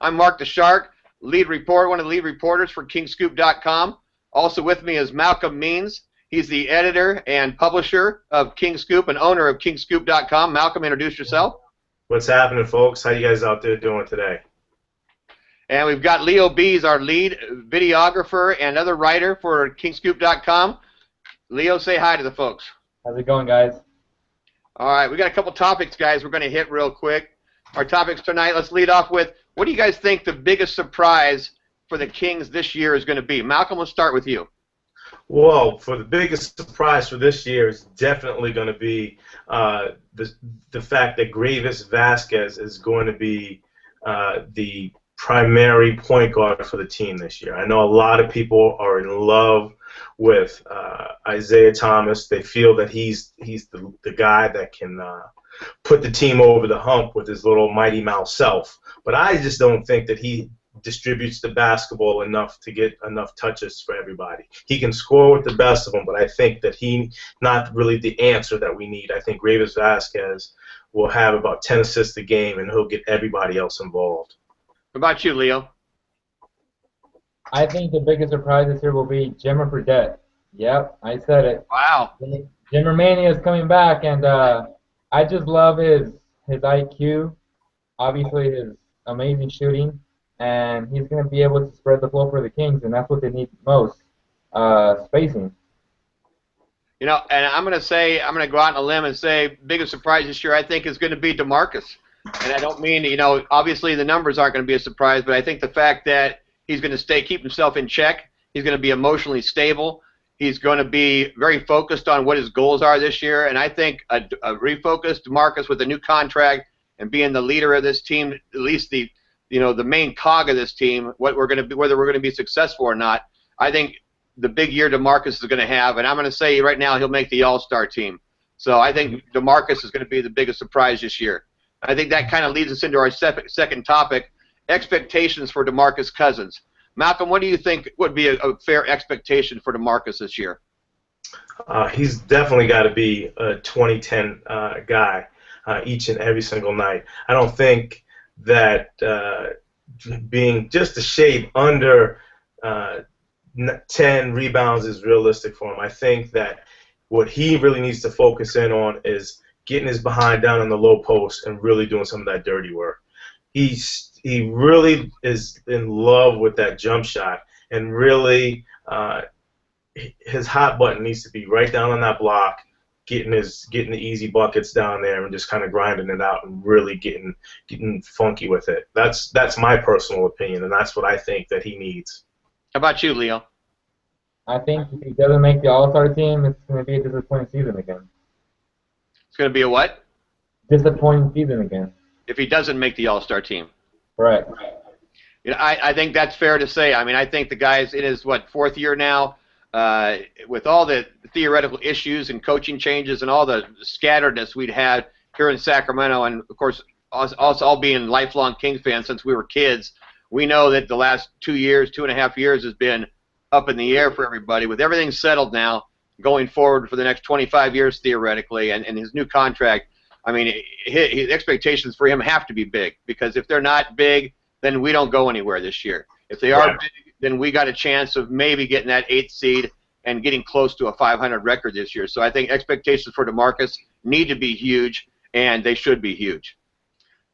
I'm Mark the Shark, one of the lead reporters for Kingscoop.com. Also with me is Malcolm Means. He's the editor and publisher of Kingscoop and owner of Kingscoop.com. Malcolm, introduce yourself. What's happening, folks? How you guys out there doing today? And we've got Leo Bees, our lead videographer and other writer for Kingscoop.com. Leo, say hi to the folks. How's it going, guys? All right, we got a couple topics, guys, we're going to hit real quick. Our topics tonight, let's lead off with, what do you guys think the biggest surprise for the Kings this year is going to be? Malcolm, let's start with you. Well, for the biggest surprise for this year is definitely going to be the fact that Gravis Vasquez is going to be the primary point guard for the team this year. I know a lot of people are in love with Isaiah Thomas. They feel that he's the guy that can put the team over the hump with his little Mighty Mouse self. But I just don't think that he distributes the basketball enough to get enough touches for everybody. He can score with the best of them, but I think that he's not really the answer that we need. I think Gravis Vasquez will have about 10 assists a game, and he'll get everybody else involved. What about you, Leo? I think the biggest surprise this year will be Jimmer Fredette. Yep, I said it. Wow. Jimmer Mania is coming back, and I just love his IQ, obviously his amazing shooting, and he's going to be able to spread the floor for the Kings, and that's what they need most, spacing. You know, and I'm going to go out on a limb and say biggest surprise this year I think is going to be DeMarcus. And I don't mean, you know, obviously the numbers aren't going to be a surprise, but I think the fact that he's going to keep himself in check, he's going to be emotionally stable, he's going to be very focused on what his goals are this year, and I think a refocused DeMarcus with a new contract and being the leader of this team, at least the main cog of this team, whether we're going to be successful or not, I think the big year DeMarcus is going to have, and I'm going to say right now he'll make the All-Star team. So I think DeMarcus is going to be the biggest surprise this year. I think that kind of leads us into our second topic, expectations for DeMarcus Cousins. Malcolm, what do you think would be a fair expectation for DeMarcus this year? He's definitely got to be a 2010 guy each and every single night. I don't think that being just a shade under 10 rebounds is realistic for him. I think that what he really needs to focus in on is getting his behind down on the low post and really doing some of that dirty work. He really is in love with that jump shot, and really his hot button needs to be right down on that block, getting the easy buckets down there and just kind of grinding it out and really getting funky with it. That's my personal opinion, and that's what I think that he needs. How about you, Leo? I think if he doesn't make the All-Star team, it's going to be a disappointing season again. It's going to be a what? Disappointing season again. If he doesn't make the All-Star team. Right. You know, I think that's fair to say. I mean, I think the guy's in his, fourth year now, with all the theoretical issues and coaching changes and all the scatteredness we'd had here in Sacramento, and, of course, us all being lifelong Kings fans since we were kids, we know that the last 2.5 years has been up in the air for everybody. With everything settled now, going forward for the next 25 years theoretically, and his new contract, I mean, his expectations for him have to be big, because if they're not big, then we don't go anywhere this year. If they are big, then we got a chance of maybe getting that 8th seed and getting close to a 500 record this year. So I think expectations for DeMarcus need to be huge, and they should be huge.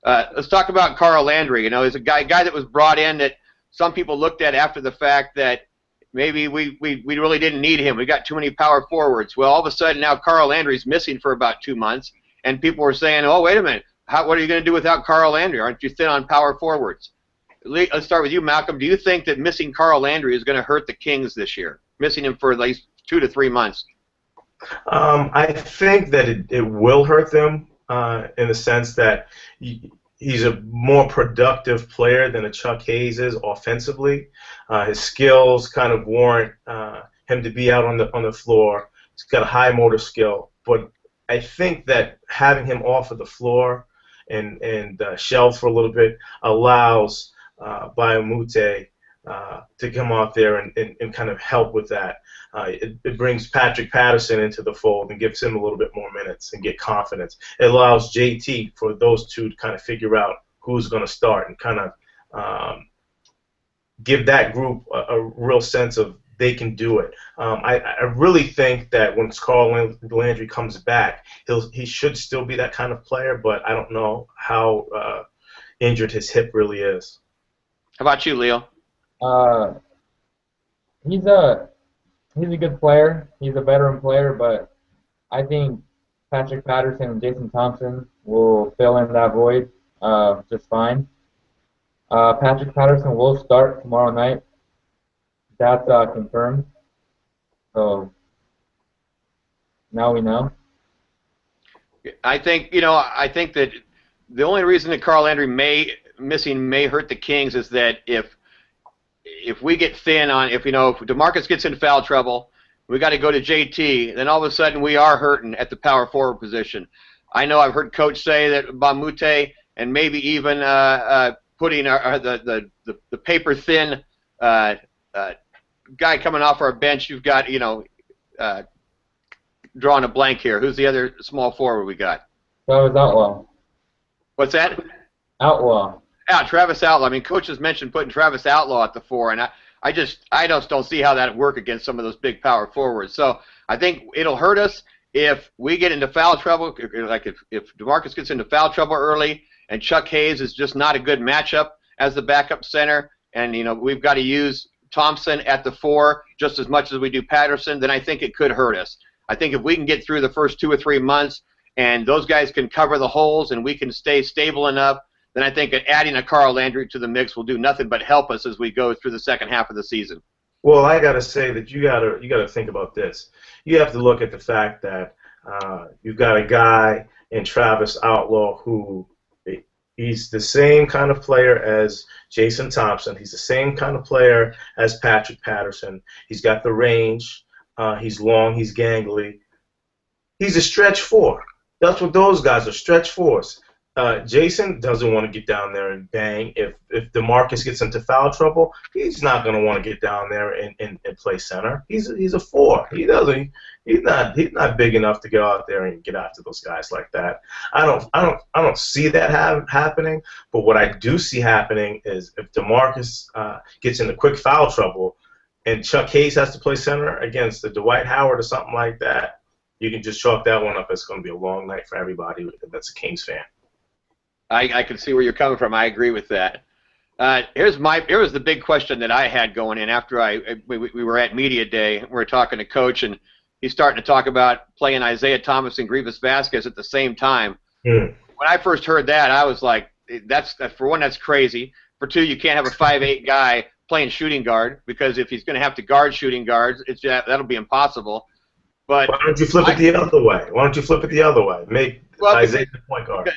Let's talk about Carl Landry. You know, he's a guy that was brought in that some people looked at after the fact that maybe we really didn't need him. We got too many power forwards. Well, all of a sudden now Carl Landry's missing for about 2 months, and people were saying, oh, wait a minute, what are you going to do without Carl Landry? Aren't you thin on power forwards? Let's start with you, Malcolm. Do you think that missing Carl Landry is going to hurt the Kings this year, missing him for at least 2 to 3 months? I think that it will hurt them in the sense that he's a more productive player than a Chuck Hayes is offensively. His skills kind of warrant him to be out on the floor. He's got a high motor skill, but I think that having him off of the floor and shelved for a little bit allows Biomute to come out there and kind of help with that. It brings Patrick Patterson into the fold and gives him a little bit more minutes and get confidence. It allows JT for those two to kind of figure out who's going to start and kind of give that group a real sense of they can do it. I really think that when Carl Landry comes back, he should still be that kind of player, but I don't know how injured his hip really is. How about you, Leo? Uh, he's a good player. He's a veteran player, but I think Patrick Patterson and Jason Thompson will fill in that void just fine. Patrick Patterson will start tomorrow night. That's confirmed. So now we know. I think that the only reason that Carl Landry may hurt the Kings is that if we get thin on if DeMarcus gets in foul trouble, we got to go to JT. Then all of a sudden we are hurting at the power forward position. I know I've heard Coach say that Bamute and maybe even putting the paper thin guy coming off our bench. You've got drawing a blank here. Who's the other small forward we got? That was Outlaw. What's that? Outlaw. Yeah, Travis Outlaw. I mean, Coach has mentioned putting Travis Outlaw at the 4, and I just don't see how that would work against some of those big power forwards. So I think it'll hurt us if we get into foul trouble, like if DeMarcus gets into foul trouble early, and Chuck Hayes is just not a good matchup as the backup center, and we've got to use Thompson at the 4 just as much as we do Patterson, then I think it could hurt us. I think if we can get through the first 2 or 3 months and those guys can cover the holes and we can stay stable enough, then I think adding a Carl Landry to the mix will do nothing but help us as we go through the second half of the season. Well, I got to say that you got to think about this. You have to look at the fact that you've got a guy in Travis Outlaw who he's the same kind of player as Jason Thompson. He's the same kind of player as Patrick Patterson. He's got the range. He's long. He's gangly. He's a stretch 4. That's what those guys are, stretch 4s. Jason doesn't want to get down there and bang. If DeMarcus gets into foul trouble, he's not going to want to get down there and play center. He's a 4. He's not big enough to go out there and get after those guys like that. I don't see that happening. But what I do see happening is if DeMarcus gets into quick foul trouble and Chuck Hayes has to play center against the Dwight Howard or something like that, you can just chalk that one up. It's going to be a long night for everybody that's a Kings fan. I can see where you're coming from. I agree with that. Here's the big question that I had going in after we were at media day. We were talking to Coach, and he's starting to talk about playing Isaiah Thomas and Grievous Vasquez at the same time. When I first heard that, I was like, for one, that's crazy. For two, you can't have a 5'8" guy playing shooting guard because if he's going to have to guard shooting guards, that'll be impossible. But why don't you flip it the other way? Make Isaiah the point guard.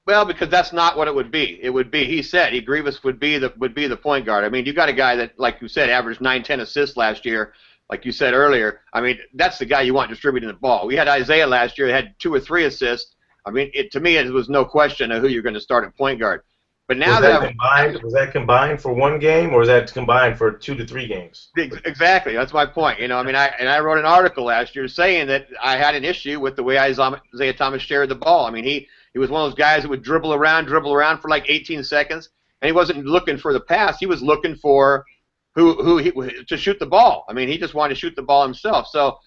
Well, because that's not what it would be. It would be, he said, Grievous would be the point guard. I mean, you got a guy that, like you said, averaged 9-10 assists last year, like you said earlier. I mean, that's the guy you want distributing the ball. We had Isaiah last year that had 2 or 3 assists. I mean, to me, it was no question of who you're going to start at point guard. But now was that combined for one game, or was that combined for 2 to 3 games? Exactly, that's my point. I mean, I wrote an article last year saying that I had an issue with the way Isaiah Thomas shared the ball. I mean, he was one of those guys that would dribble around for like 18 seconds, and he wasn't looking for the pass. He was looking for to shoot the ball. I mean, he just wanted to shoot the ball himself. So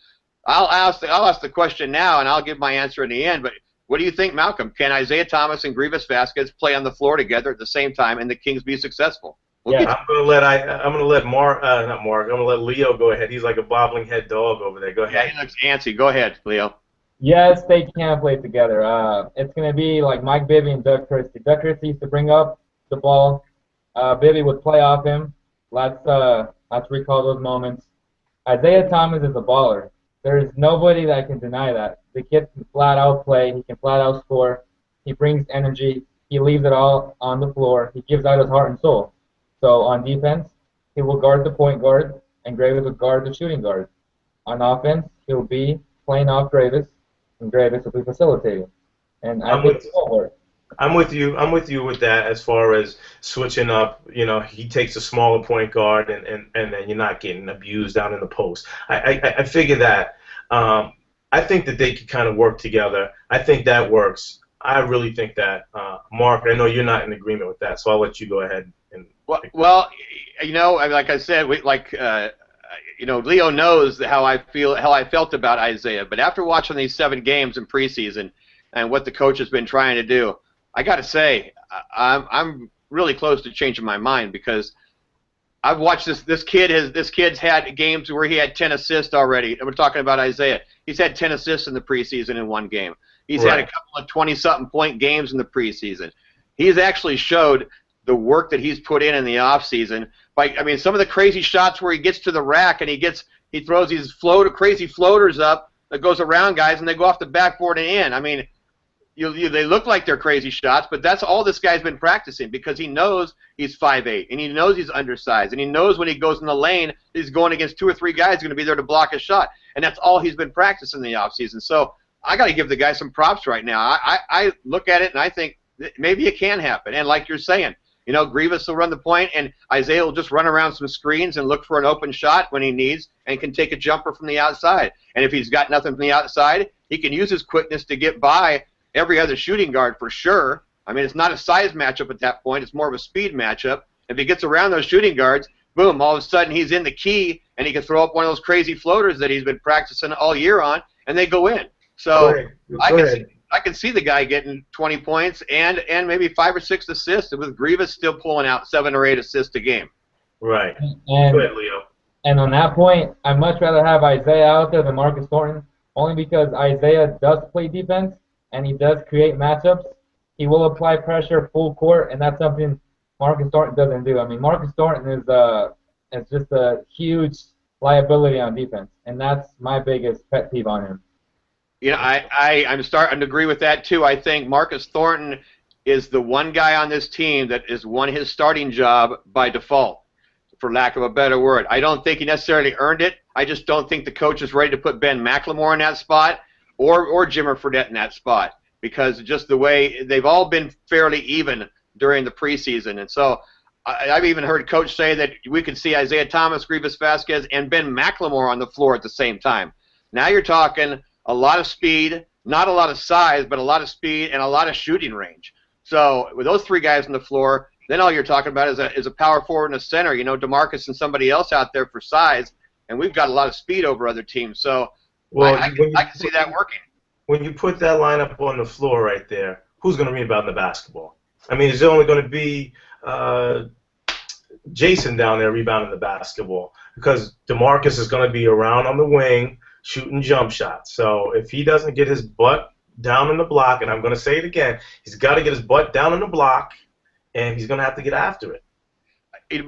I'll ask the question now, and I'll give my answer in the end. But what do you think, Malcolm? Can Isaiah Thomas and Grievous Vasquez play on the floor together at the same time, and the Kings be successful? I'm gonna let Leo go ahead. He's like a bobbling head dog over there. Go ahead. Yeah, he looks antsy. Go ahead, Leo. Yes, they can play together. It's going to be like Mike Bibby and Doug Christie. Doug Christie used to bring up the ball. Bibby would play off him. Let's recall those moments. Isaiah Thomas is a baller. There is nobody that can deny that. The kid can flat out play. He can flat out score. He brings energy. He leaves it all on the floor. He gives out his heart and soul. So on defense, he will guard the point guard, and Gravis will guard the shooting guard. On offense, he'll be playing off Gravis, and Gravis will be facilitating. And I think it will work. I'm with you with that as far as switching up. He takes a smaller point guard, and then you're not getting abused down in the post. I figure that. I think that they could kind of work together. I think that works. I really think that. Mark, I know you're not in agreement with that, so I'll let you go ahead and Well, like I said, Leo knows how I felt about Isaiah. But after watching these 7 games in preseason and what the coach has been trying to do, I got to say, I'm really close to changing my mind because I've watched this kid's had games where he had 10 assists already. We're talking about Isaiah. He's had 10 assists in the preseason in one game. He's had a Right. couple of 20-something point games in the preseason. He's actually showed the work that he's put in the offseason. Some of the crazy shots where he gets to the rack and he throws these crazy floaters up that goes around guys and they go off the backboard and in. I mean, they look like they're crazy shots, but that's all this guy's been practicing because he knows he's 5'8", and he knows he's undersized, and he knows when he goes in the lane, he's going against 2 or 3 guys going to be there to block a shot, and that's all he's been practicing in the offseason. So I got to give the guy some props right now. I look at it and I think maybe it can happen, and like you're saying, Grievous will run the point, and Isaiah will just run around some screens and look for an open shot when he needs and can take a jumper from the outside. And if he's got nothing from the outside, he can use his quickness to get by every other shooting guard for sure. I mean, it's not a size matchup at that point. It's more of a speed matchup. If he gets around those shooting guards, boom, all of a sudden he's in the key, and he can throw up one of those crazy floaters that he's been practicing all year on, and they go in. So I can see the guy getting 20 points and maybe 5 or 6 assists, with Grievous still pulling out 7 or 8 assists a game. Right. And, Go ahead, Leo. and on that point, I'd much rather have Isaiah out there than Marcus Thornton, only because Isaiah does play defense and he does create matchups. He will apply pressure full court, and that's something Marcus Thornton doesn't do. I mean, Marcus Thornton is just a huge liability on defense, and that's my biggest pet peeve on him. I'm starting to agree with that too. I think Marcus Thornton is the one guy on this team that has won his starting job by default, for lack of a better word. I don't think he necessarily earned it. I just don't think the coach is ready to put Ben McLemore in that spot or Jimmer Fredette in that spot, because just the way they've all been fairly even during the preseason. And so I've even heard Coach say that we could see Isaiah Thomas, Grievous Vasquez, and Ben McLemore on the floor at the same time. Now you're talking a lot of speed, not a lot of size, but a lot of speed and a lot of shooting range. So with those 3 guys on the floor, then all you're talking about is a power forward and a center, DeMarcus and somebody else out there for size, and we've got a lot of speed over other teams. So I can see that working. When you put that lineup on the floor right there, who's going to rebound the basketball? I mean, is it only going to be Jason down there rebounding the basketball? Because DeMarcus is going to be around on the wing shooting jump shots. So if he doesn't get his butt down in the block, and I'm going to say it again, he's got to get his butt down in the block, and he's going to have to get after it.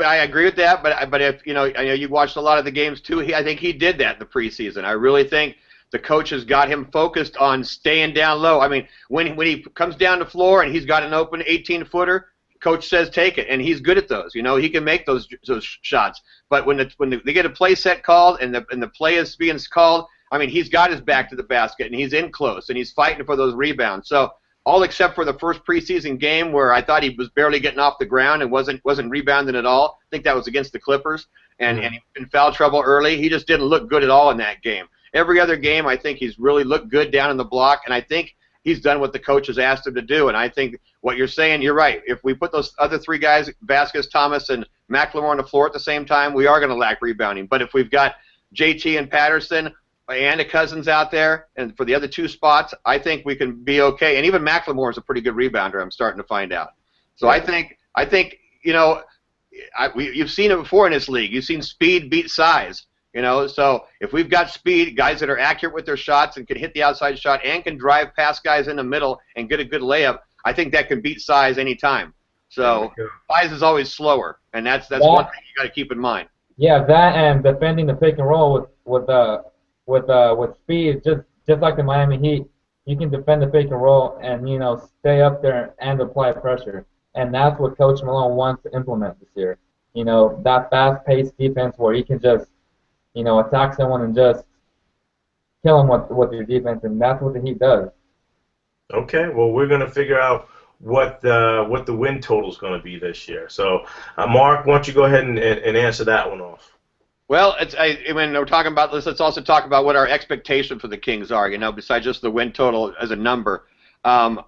I agree with that, but if I know you watched a lot of the games too. I think he did that in the preseason. I really think the coach has got him focused on staying down low. I mean, when he comes down the floor and he's got an open 18-footer, coach says take it, and he's good at those. He can make those shots. But when they get a play set called and the play is being called, I mean, he's got his back to the basket and he's in close and he's fighting for those rebounds. So all except for the first preseason game where I thought he was barely getting off the ground and wasn't rebounding at all. I think that was against the Clippers, and he was in foul trouble early. He just didn't look good at all in that game. Every other game, I think he's really looked good down in the block, and I think he's done what the coach has asked him to do. And I think what you're saying, you're right. If we put those other 3 guys, Vasquez, Thomas, and McLemore on the floor at the same time, we are going to lack rebounding. But if we've got JT and Patterson and a Cousins out there, and for the other 2 spots, I think we can be okay. And even McLemore is a pretty good rebounder, I'm starting to find out. So I think you've seen it before in this league. You've seen speed beat size. So if we've got speed, guys that are accurate with their shots and can hit the outside shot and can drive past guys in the middle and get a good layup, I think that can beat size anytime. So size is always slower, and that's one thing you got to keep in mind. Yeah, that and defending the pick and roll with speed, just like the Miami Heat, you can defend the pick and roll and stay up there and apply pressure, and that's what Coach Malone wants to implement this year. That fast-paced defense where he can just attack someone and just kill them with your defense, and that's what the Heat does. Okay, well, we're going to figure out what the win total is going to be this year. So, Mark, why don't you go ahead and answer that one off? Well, when we're talking about this, let's also talk about what our expectation for the Kings are, besides just the win total as a number. I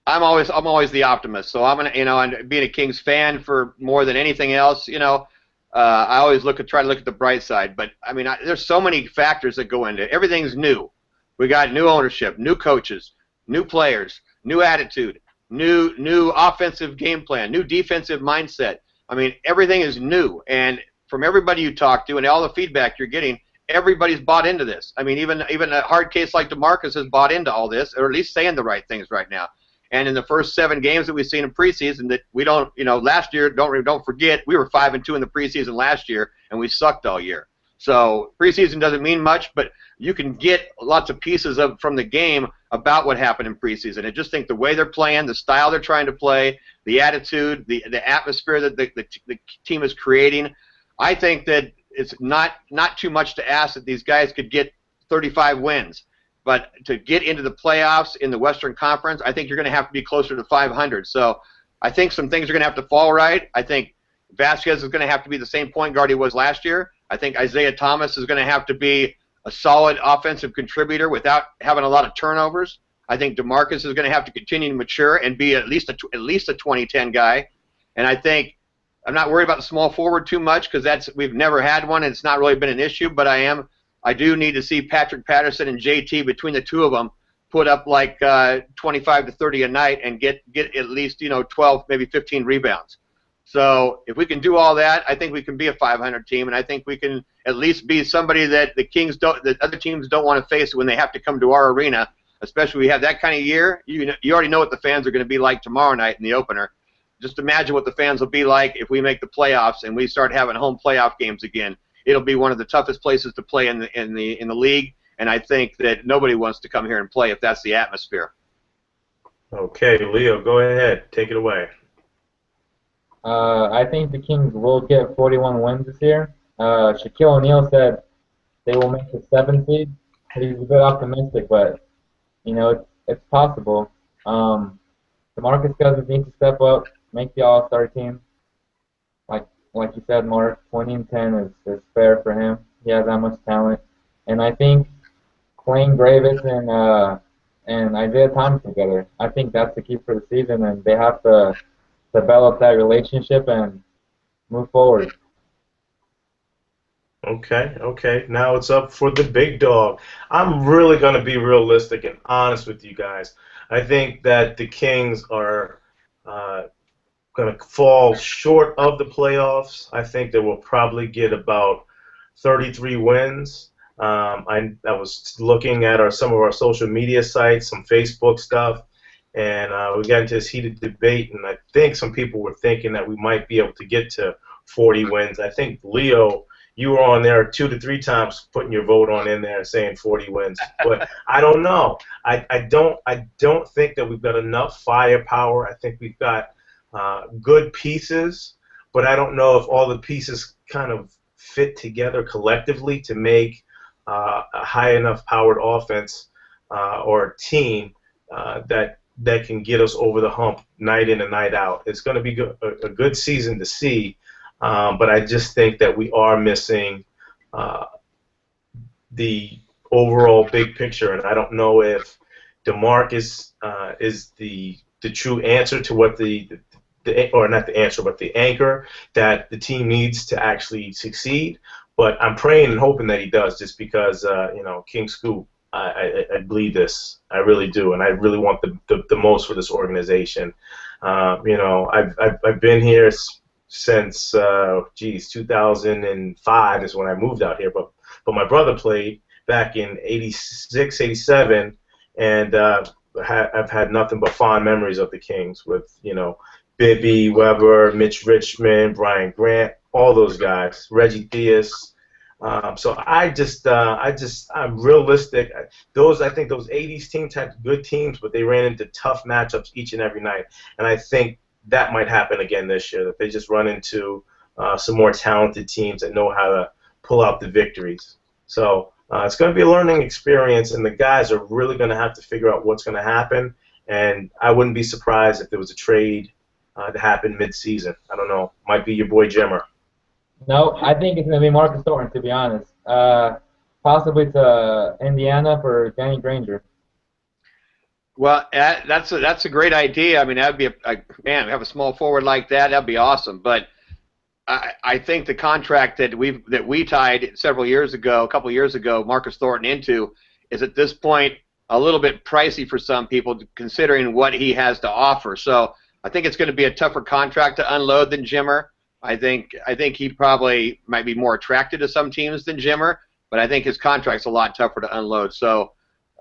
I'm always the optimist. So I'm gonna, and being a Kings fan for more than anything else, I always try to look at the bright side. But I mean, there's so many factors that go into it. Everything's new. We got new ownership, new coaches, new players, new attitude, new offensive game plan, new defensive mindset. I mean, everything is new, and from everybody you talk to and all the feedback you're getting, everybody's bought into this. I mean, even a hard case like DeMarcus has bought into all this, or at least saying the right things right now. And in the first 7 games that we've seen in preseason, that we don't, last year, don't forget, we were 5-2 in the preseason last year, and we sucked all year. So preseason doesn't mean much, but you can get lots of pieces from the game about what happened in preseason. I just think the way they're playing, the style they're trying to play, the attitude, the atmosphere that the team is creating, I think that it's not too much to ask that these guys could get 35 wins. But to get into the playoffs in the Western Conference, I think you're going to have to be closer to 500. So I think some things are going to have to fall right. I think Vasquez is going to have to be the same point guard he was last year. I think Isaiah Thomas is going to have to be a solid offensive contributor without having a lot of turnovers. I think DeMarcus is going to have to continue to mature and be at least a 2010 guy. And I think I'm not worried about the small forward too much because we've never had one and it's not really been an issue. But I do need to see Patrick Patterson and JT, between the two of them, put up like 25 to 30 a night and get at least 12, maybe 15 rebounds. So if we can do all that, I think we can be a 500 team, and I think we can at least be somebody that that other teams don't want to face when they have to come to our arena. Especially we have that kind of year. You already know what the fans are going to be like tomorrow night in the opener. Just imagine what the fans will be like if we make the playoffs and we start having home playoff games again. It'll be one of the toughest places to play in the league, and I think that nobody wants to come here and play if that's the atmosphere. Okay, Leo, go ahead, take it away. I think the Kings will get 41 wins this year. Shaquille O'Neal said they will make the 7th seed. He's a bit optimistic, but it's possible. DeMarcus Cousins needs to step up, make the All-Star team. Like you said, Mark, 20-10 is fair for him. He has that much talent, and I think playing Gravis and Isaiah Thomas together, I think that's the key for the season, and they have to develop that relationship and move forward. Okay. Now it's up for the big dog. I'm really going to be realistic and honest with you guys. I think that the Kings are going to fall short of the playoffs. I think that we'll probably get about 33 wins. I was looking at some of our social media sites, some Facebook stuff, and we got into this heated debate, and I think some people were thinking that we might be able to get to 40 wins. I think, Leo, you were on there 2 to 3 times putting your vote on in there saying 40 wins. But I don't know. I don't think that we've got enough firepower. I think we've got good pieces, but I don't know if all the pieces kind of fit together collectively to make a high enough powered offense or team that can get us over the hump night in and night out. It's going to be a good season to see, but I just think that we are missing the overall big picture, and I don't know if DeMarcus is the true answer to what or not the answer, but the anchor that the team needs to actually succeed. But I'm praying and hoping that he does, just because King Scoop, I believe this, I really do, and I really want the most for this organization. I've been here since 2005 is when I moved out here, but my brother played back in '86, '87, and I've had nothing but fond memories of the Kings with Bibby, Weber, Mitch Richmond, Brian Grant, all those guys, Reggie Theus. So I'm realistic. I think those '80s teams had good teams, but they ran into tough matchups each and every night. And I think that might happen again this year, that they just run into some more talented teams that know how to pull out the victories. So it's going to be a learning experience, and the guys are really going to have to figure out what's going to happen. And I wouldn't be surprised if there was a trade to happen mid-season. I don't know. Might be your boy Jimmer. No, I think it's going to be Marcus Thornton, to be honest. Possibly to Indiana for Danny Granger. Well, that's a great idea. I mean, that'd be man, have a small forward like that. That'd be awesome. But I think the contract that we tied several years ago, a couple of years ago, Marcus Thornton into, is at this point a little bit pricey for some people, considering what he has to offer. So I think it's going to be a tougher contract to unload than Jimmer. I think he probably might be more attracted to some teams than Jimmer, but I think his contract's a lot tougher to unload. So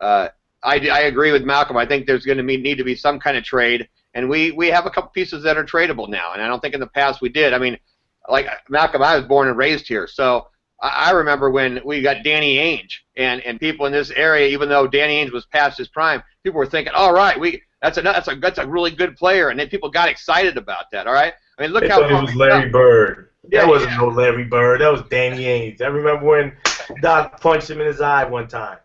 I agree with Malcolm. I think there's going to need to be some kind of trade, and we have a couple pieces that are tradable now, and I don't think in the past we did. I mean, like Malcolm, I was born and raised here, so I remember when we got Danny Ainge, and people in this area, even though Danny Ainge was past his prime, people were thinking, all right, that's a really good player, and then people got excited about that. All right, I mean, look They how thought it was Larry Bird. Yeah, That wasn't yeah. no Larry Bird. That was Danny Ainge. I remember when Doc punched him in his eye one time.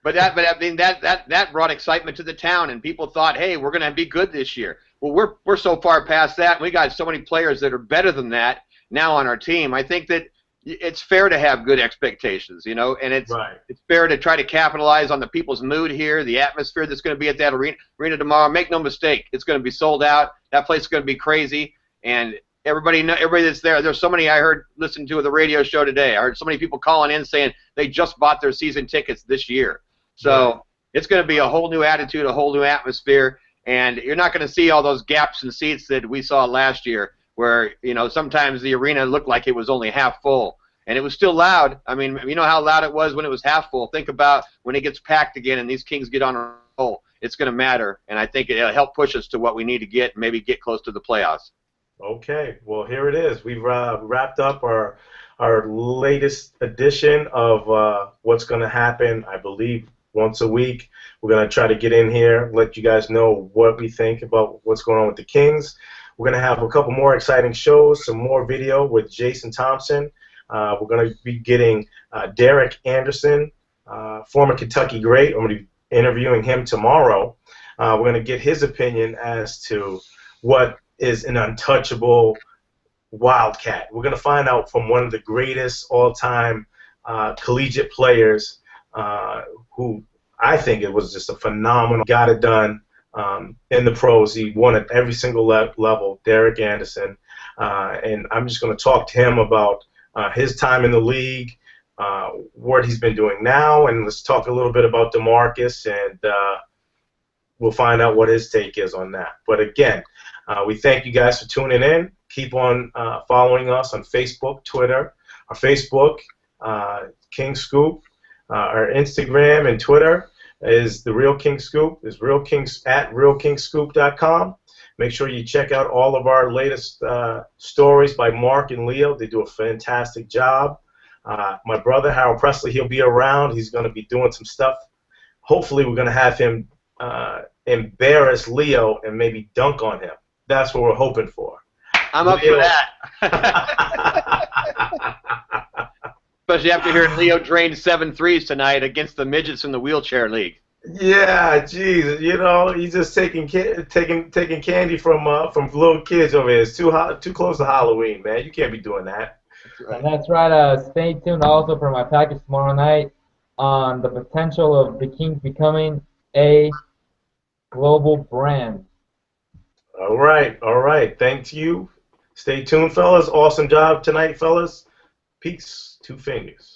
But I mean that brought excitement to the town, and people thought, hey, we're going to be good this year. Well, we're so far past that, and we got so many players that are better than that now on our team. I think that it's fair to have good expectations, and it's Right. it's fair to try to capitalize on the people's mood here, the atmosphere that's going to be at that arena tomorrow. Make no mistake, it's going to be sold out. That place is going to be crazy, and everybody that's there. There's so many I heard listen to the radio show today. I heard so many people calling in saying they just bought their season tickets this year. So it's going to be a whole new attitude, a whole new atmosphere, and you're not going to see all those gaps in seats that we saw last year where, sometimes the arena looked like it was only half full, and it was still loud. I mean, you know how loud it was when it was half full. Think about when it gets packed again and these Kings get on a roll. It's going to matter, and I think it'll help push us to what we need to get and maybe get close to the playoffs. Okay. Well, here it is. We've wrapped up our latest edition of what's going to happen, I believe, once a week. We're going to try to get in here, let you guys know what we think about what's going on with the Kings. We're going to have a couple more exciting shows, some more video with Jason Thompson. We're going to be getting Derek Anderson, former Kentucky great. I'm going to be interviewing him tomorrow. We're going to get his opinion as to what is an untouchable Wildcat. We're going to find out from one of the greatest all-time collegiate players who I think it was just a phenomenal, got it done in the pros. He won at every single level, Derek Anderson. And I'm just going to talk to him about his time in the league, what he's been doing now, and let's talk a little bit about DeMarcus, and we'll find out what his take is on that. But again, we thank you guys for tuning in. Keep on following us on Facebook, Twitter. Our Facebook, King Scoop. Our Instagram and Twitter is The Real King Scoop. Is Real Kings at RealKingScoop.com. Make sure you check out all of our latest stories by Mark and Leo. They do a fantastic job. My brother, Harold Presley, he'll be around. He's going to be doing some stuff. Hopefully, we're going to have him embarrass Leo and maybe dunk on him. That's what we're hoping for. I'm up for that. Especially after hearing Leo drain 7 threes tonight against the midgets in the wheelchair league. Yeah, geez, he's just taking candy from little kids over here. It's too close to Halloween, man. You can't be doing that. And that's right. Stay tuned also for my package tomorrow night on the potential of the Kings becoming a global brand. All right. Thank you. Stay tuned, fellas. Awesome job tonight, fellas. Peace. 2 fingers.